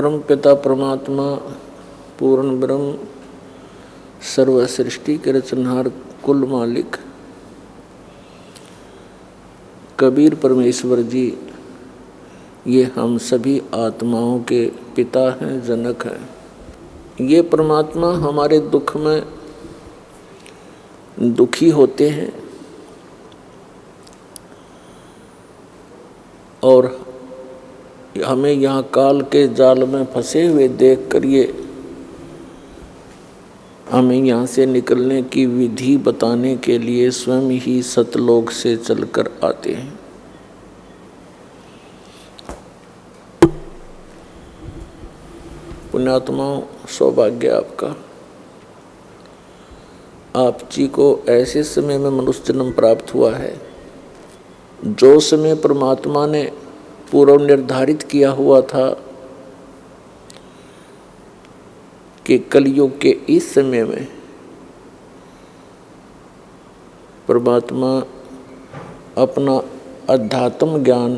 परम पिता परमात्मा पूर्ण ब्रह्म सर्व सृष्टि के रचनहार कुल मालिक कबीर परमेश्वर जी ये हम सभी आत्माओं के पिता हैं, जनक हैं। ये परमात्मा हमारे दुख में दुखी होते हैं और हमें यहाँ काल के जाल में फंसे हुए देख कर ये हमें यहाँ से निकलने की विधि बताने के लिए स्वयं ही सतलोक से चलकर आते हैं। पुण्यात्माओं, सौभाग्य आपका, आप जी को ऐसे समय में मनुष्य जन्म प्राप्त हुआ है जो समय परमात्मा ने पूर्व निर्धारित किया हुआ था कि कलयुग के इस समय में परमात्मा अपना अध्यात्म ज्ञान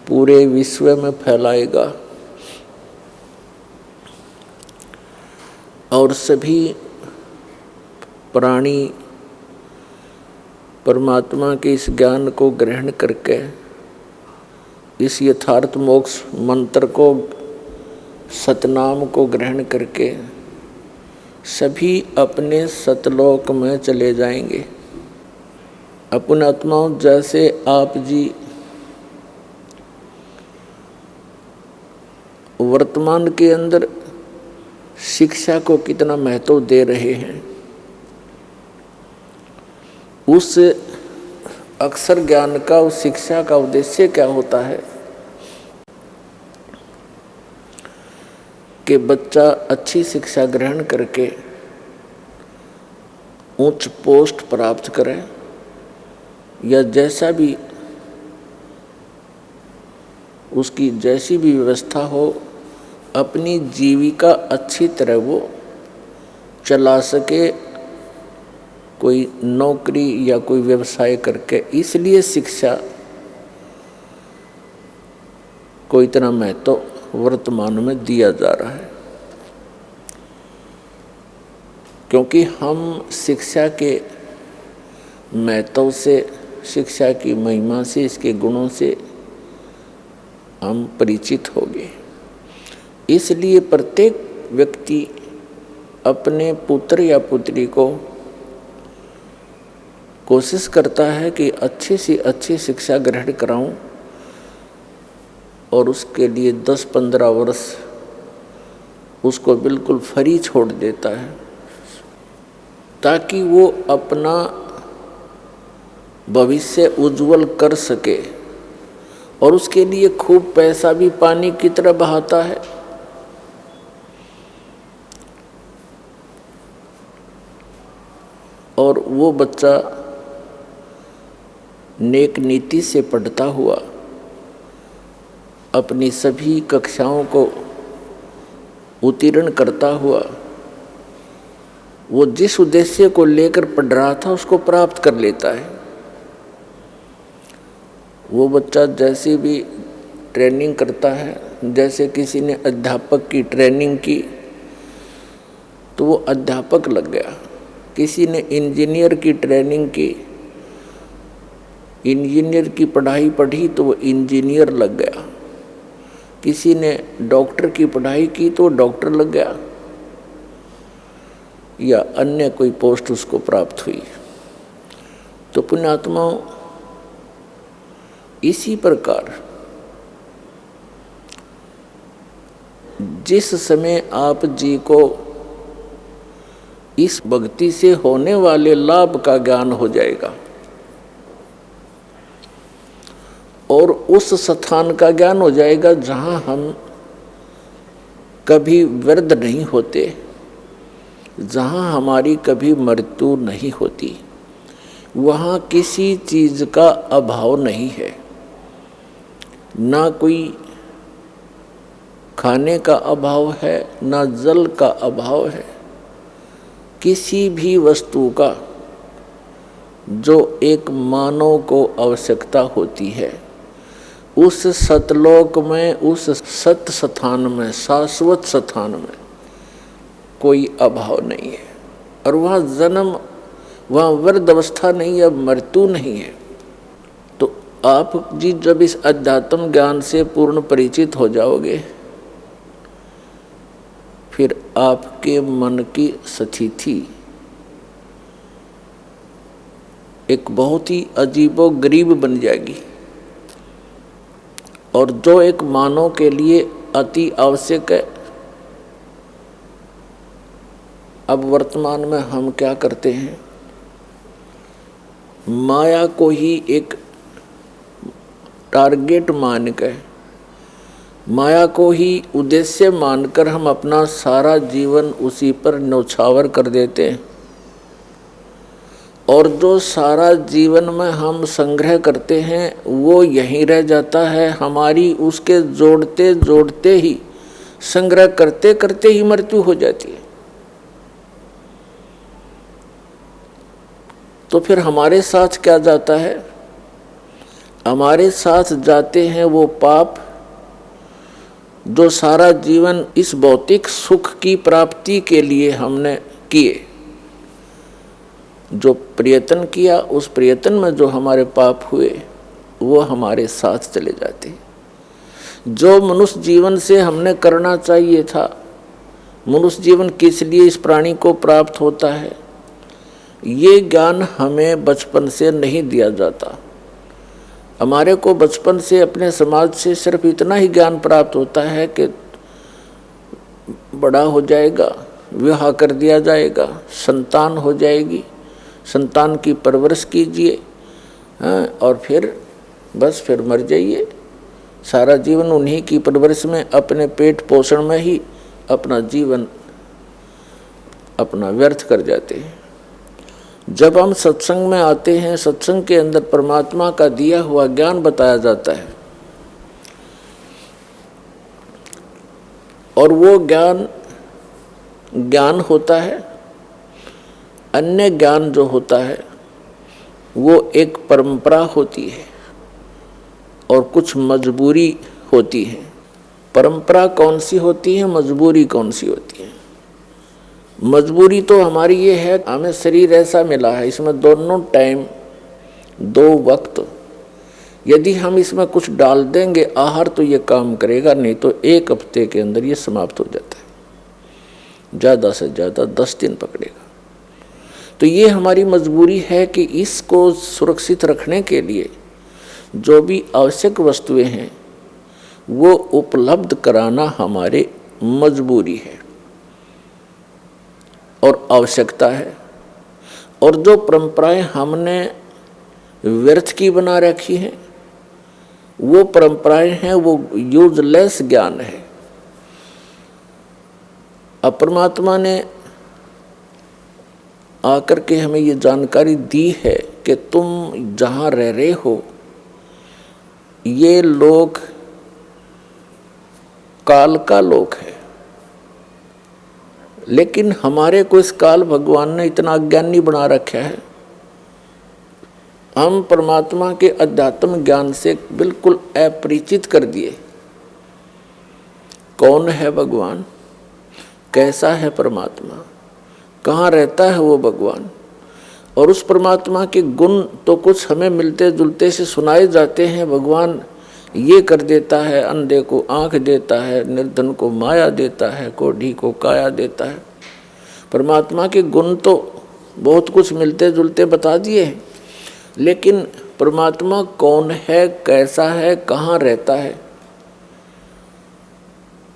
पूरे विश्व में फैलाएगा और सभी प्राणी परमात्मा के इस ज्ञान को ग्रहण करके इस यथार्थ मोक्ष मंत्र को, सतनाम को ग्रहण करके सभी अपने सतलोक में चले जाएंगे। अपने आत्माओं, जैसे आप जी वर्तमान के अंदर शिक्षा को कितना महत्व दे रहे हैं, उस अक्षर ज्ञान का, उस शिक्षा का उद्देश्य क्या होता है कि बच्चा अच्छी शिक्षा ग्रहण करके उच्च पोस्ट प्राप्त करे या जैसा भी उसकी जैसी भी व्यवस्था हो, अपनी जीविका अच्छी तरह वो चला सके, कोई नौकरी या कोई व्यवसाय करके। इसलिए शिक्षा को इतना महत्व वर्तमान में दिया जा रहा है, क्योंकि हम शिक्षा के महत्व से, शिक्षा की महिमा से, इसके गुणों से हम परिचित हो गए। इसलिए प्रत्येक व्यक्ति अपने पुत्र या पुत्री को कोशिश करता है कि अच्छी से अच्छी शिक्षा ग्रहण कराऊं और उसके लिए 10-15 वर्ष उसको बिल्कुल फ्री छोड़ देता है ताकि वो अपना भविष्य उज्जवल कर सके, और उसके लिए खूब पैसा भी पानी की तरह बहाता है। और वो बच्चा नेक नीति से पढ़ता हुआ अपनी सभी कक्षाओं को उत्तीर्ण करता हुआ वो जिस उद्देश्य को लेकर पढ़ रहा था उसको प्राप्त कर लेता है। वो बच्चा जैसे भी ट्रेनिंग करता है, जैसे किसी ने अध्यापक की ट्रेनिंग की तो वो अध्यापक लग गया, किसी ने इंजीनियर की ट्रेनिंग की, इंजीनियर की पढ़ाई पढ़ी तो वो इंजीनियर लग गया, किसी ने डॉक्टर की पढ़ाई की तो डॉक्टर लग गया, या अन्य कोई पोस्ट उसको प्राप्त हुई। तो पुण्यात्माओं, इसी प्रकार जिस समय आप जी को इस भक्ति से होने वाले लाभ का ज्ञान हो जाएगा और उस स्थान का ज्ञान हो जाएगा जहाँ हम कभी वृद्ध नहीं होते, जहाँ हमारी कभी मृत्यु नहीं होती, वहाँ किसी चीज़ का अभाव नहीं है, ना कोई खाने का अभाव है, ना जल का अभाव है, किसी भी वस्तु का जो एक मानव को आवश्यकता होती है उस सतलोक में, उस सत स्थान में, शाश्वत स्थान में कोई अभाव नहीं है। और वहाँ जन्म, वहाँ वृद्ध अवस्था नहीं है, मृत्यु नहीं है। तो आप जी जब इस अध्यात्म ज्ञान से पूर्ण परिचित हो जाओगे, फिर आपके मन की स्थिति एक बहुत ही अजीबोगरीब बन जाएगी। और जो एक मानव के लिए अति आवश्यक है, अब वर्तमान में हम क्या करते हैं, माया को ही एक टारगेट मानकर, माया को ही उद्देश्य मानकर हम अपना सारा जीवन उसी पर न्यौछावर कर देते हैं। और जो सारा जीवन में हम संग्रह करते हैं वो यहीं रह जाता है। हमारी उसके जोड़ते जोड़ते ही, संग्रह करते करते ही मृत्यु हो जाती है। तो फिर हमारे साथ क्या जाता है? हमारे साथ जाते हैं वो पाप जो सारा जीवन इस भौतिक सुख की प्राप्ति के लिए हमने किए। जो प्रयत्न किया, उस प्रयत्न में जो हमारे पाप हुए वो हमारे साथ चले जाते। जो मनुष्य जीवन से हमने करना चाहिए था, मनुष्य जीवन किस लिए इस प्राणी को प्राप्त होता है, ये ज्ञान हमें बचपन से नहीं दिया जाता। हमारे को बचपन से अपने समाज से सिर्फ इतना ही ज्ञान प्राप्त होता है कि बड़ा हो जाएगा, विवाह कर दिया जाएगा, संतान हो जाएगी, संतान की परवरिश कीजिए, और फिर बस फिर मर जाइए। सारा जीवन उन्हीं की परवरिश में, अपने पेट पोषण में ही अपना जीवन अपना व्यर्थ कर जाते हैं। जब हम सत्संग में आते हैं, सत्संग के अंदर परमात्मा का दिया हुआ ज्ञान बताया जाता है, और वो ज्ञान होता है। अन्य ज्ञान जो होता है वो एक परंपरा होती है और कुछ मजबूरी होती है। परंपरा कौन सी होती है, मजबूरी कौन सी होती है? मजबूरी तो हमारी ये है, हमें शरीर ऐसा मिला है, इसमें दोनों टाइम, दो वक्त, यदि हम इसमें कुछ डाल देंगे आहार तो ये काम करेगा, नहीं तो एक हफ्ते के अंदर ये समाप्त हो जाता है, ज़्यादा से ज़्यादा 10 दिन पकड़ेगा। तो ये हमारी मजबूरी है कि इसको सुरक्षित रखने के लिए जो भी आवश्यक वस्तुएं हैं वो उपलब्ध कराना हमारे मजबूरी है और आवश्यकता है। और जो परंपराएं हमने व्यर्थ की बना रखी हैं वो परंपराएं हैं, वो यूजलेस ज्ञान है। अब परमात्मा ने आकर के हमें ये जानकारी दी है कि तुम जहाँ रह रहे हो ये लोक काल का लोक है, लेकिन हमारे को इस काल भगवान ने इतना अज्ञानी बना रखा है, हम परमात्मा के अध्यात्म ज्ञान से बिल्कुल अपरिचित कर दिए। कौन है भगवान, कैसा है परमात्मा, कहाँ रहता है वो भगवान, और उस परमात्मा के गुण तो कुछ हमें मिलते जुलते से सुनाए जाते हैं। भगवान ये कर देता है, अंधे को आँख देता है, निर्धन को माया देता है, कोढ़ी को काया देता है। परमात्मा के गुण तो बहुत कुछ मिलते जुलते बता दिए हैं, लेकिन परमात्मा कौन है, कैसा है, कहाँ रहता है,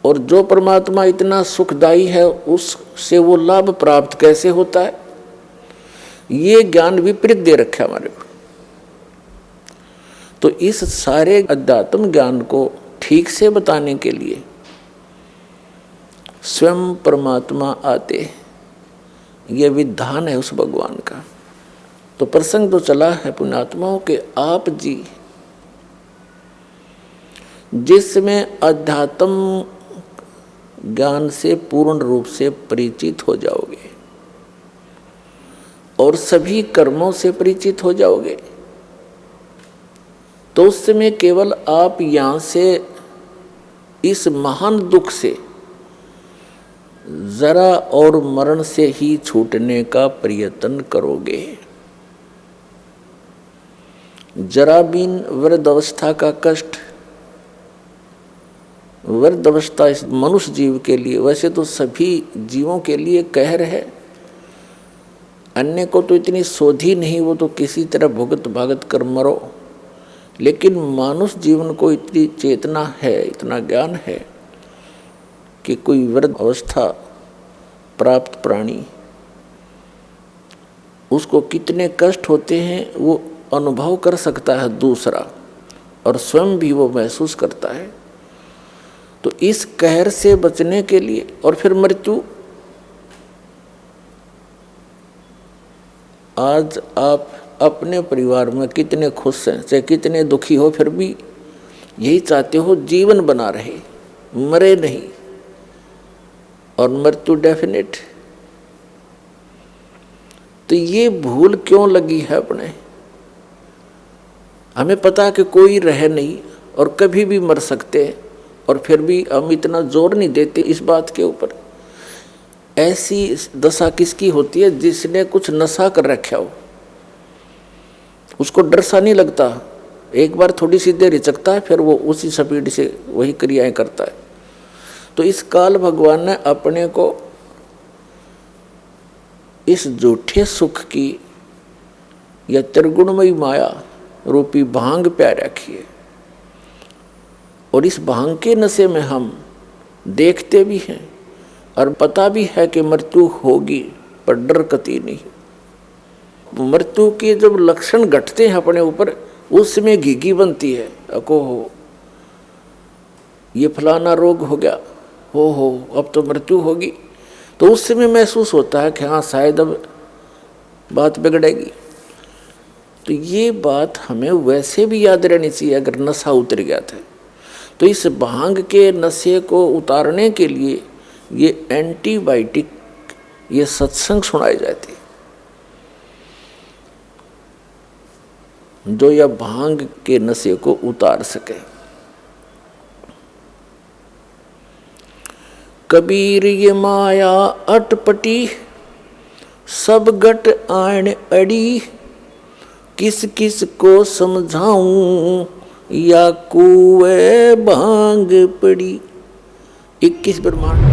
और जो परमात्मा इतना सुखदायी है उससे वो लाभ प्राप्त कैसे होता है, ये ज्ञान विपरीत दे रखा है हमारे को। तो इस सारे अध्यात्म ज्ञान को ठीक से बताने के लिए स्वयं परमात्मा आते, ये विधान है उस भगवान का। तो प्रसंग तो चला है पुण्यात्माओं के, आप जी जिसमें अध्यात्म ज्ञान से पूर्ण रूप से परिचित हो जाओगे और सभी कर्मों से परिचित हो जाओगे, तो उस समय केवल आप यहाँ से इस महान दुख से जरा और मरण से ही छूटने का प्रयत्न करोगे। जरा बिन वृद्ध अवस्था का कष्ट, वृद्ध अवस्था इस मनुष्य जीव के लिए, वैसे तो सभी जीवों के लिए कहर है, अन्य को तो इतनी सोधी नहीं, वो तो किसी तरह भुगत भागत कर मरो, लेकिन मानुष जीवन को इतनी चेतना है, इतना ज्ञान है कि कोई वृद्ध अवस्था प्राप्त प्राणी, उसको कितने कष्ट होते हैं वो अनुभव कर सकता है दूसरा, और स्वयं भी वो महसूस करता है। तो इस कहर से बचने के लिए, और फिर मृत्यु, आज आप अपने परिवार में कितने खुश हैं, चाहे कितने दुखी हो, फिर भी यही चाहते हो जीवन बना रहे, मरे नहीं, और मृत्यु डेफिनेट। तो ये भूल क्यों लगी है अपने? हमें पता है कि कोई रह नहीं और कभी भी मर सकते हैं, और फिर भी हम इतना जोर नहीं देते इस बात के ऊपर। ऐसी दशा किसकी होती है? जिसने कुछ नशा कर रखा हो, उसको डर सा नहीं लगता, एक बार थोड़ी सी देर हिचकता है, फिर वो उसी स्पीड से वही क्रियाएं करता है। तो इस काल भगवान ने अपने को इस झूठे सुख की या त्रिगुणमयी माया रूपी भांग प्यार रखी है, और इस भांग के नशे में हम देखते भी हैं और पता भी है कि मृत्यु होगी, पर डर कती नहीं। मृत्यु के जब लक्षण घटते हैं अपने ऊपर, उस समय घिघी बनती है, अको हो ये फलाना रोग हो गया, हो अब तो मृत्यु होगी। तो उस समय महसूस होता है कि हाँ शायद अब बात बिगड़ेगी। तो ये बात हमें वैसे भी याद रहनी चाहिए अगर नशा उतर गया था। तो इस भांग के नशे को उतारने के लिए ये एंटीबायोटिक, ये सत्संग सुनाए जाते, जो यह भांग के नशे को उतार सके। कबीर ये माया अटपटी, सब गट आण अड़ी, किस किस को समझाऊं या कुएं भांग पड़ी। 21 ब्रह्मांड